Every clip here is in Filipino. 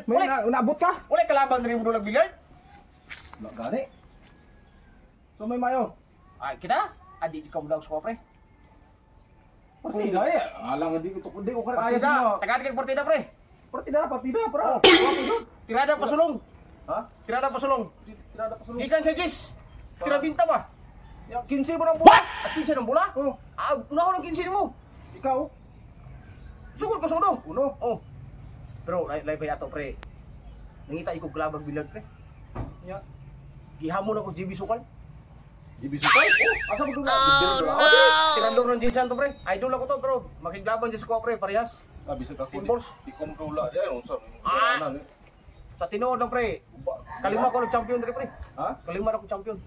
pre. May naabot ka? Wala kalaban rin mo doon billiard? Wala gani. So may mayo. Ay, kita? Adi di ka mo daw sa pre. Partida eh. Alang hindi ko kaya Partida, tagad kay partida pre. Partida, pra. Tirada pasulong. Ha? Tirada pasulong. Tirada pa sa Gikan sa Jis. Tira binta ba? Ya 15 mo nang buwan. At 15 ng bola? Oh, Ah, una ko ng 15 mo. ikaw. Sugod ka suno. Uno. Oh. Pero lay pa yato pre. Nangita iko klabag billiard pre. Ya. Gihamon ako GB Sukal. Ibisukay. Oh, asa mo dula? Tirador ng Jinsan to pre. Idol ako to pero makiglaban dyan sa ko pre parehas. Bisa ka ko. Pinballs. Ikom ka ula dia unsa. Sa tinuod ng pre. Kalima ko nag-champion diri pre. Ha? Kalima na ko champion.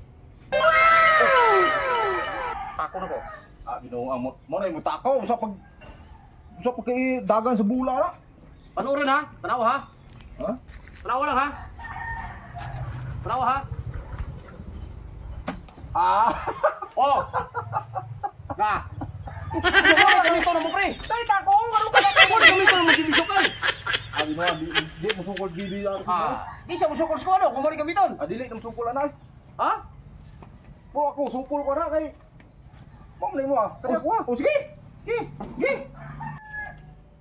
Tako na ko. Ah, Ginoo amot. Mo na mo takaw sa pag kay dagan sa bula na. Panurin ha. Tanawa ha. Ha? Tanawa lang ha. Tanawa ha. Ah. Oh. Na. Sumuli gamito na mo pre. Tay takong ano ka na Sumuli gamito na mo GB Sukal. Ah, Ginoo di mo sungkol gidi sa Di siya musukol ko ano. Kumuli gamiton. Ah, dili nang sungkol anay. Ha? Pero ako sungkol ko na kay Mom na mo ah. Kaya ko ah. Oh sige. Sige. Sige.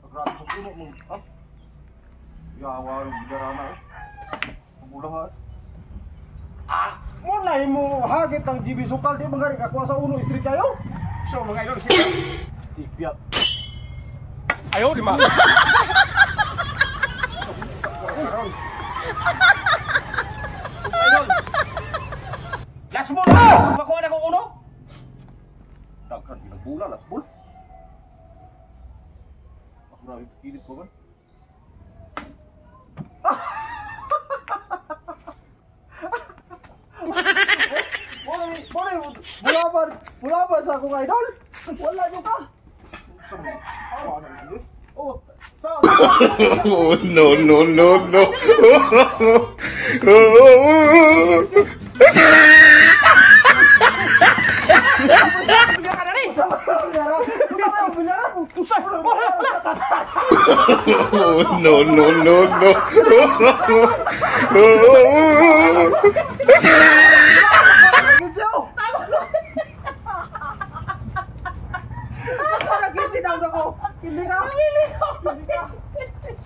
Pagrat sa puno mo. Ha? Yawa yung bidarana eh. Pagbulang ha. Ah! Mo na mo hagit ng GB Sukal di mangari ako sa uno street kayo. So mga idol sige. Sipiat. Ayaw di ma. Last ball! Makuha na kong uno? Daghan pinagbola last ball. Ako na ipilit ko man. Wala ba sa akong idol? Wala nyo ka. Oh, Oh, no, no, no, no. Oh, no, no, no, no.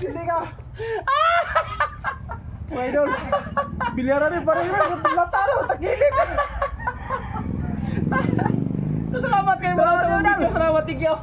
Hindi ka. Mga idol, bilyaran rin pa rin rin. Mataro, tagilid. Salamat kayo mga idol. Salamat, thank you.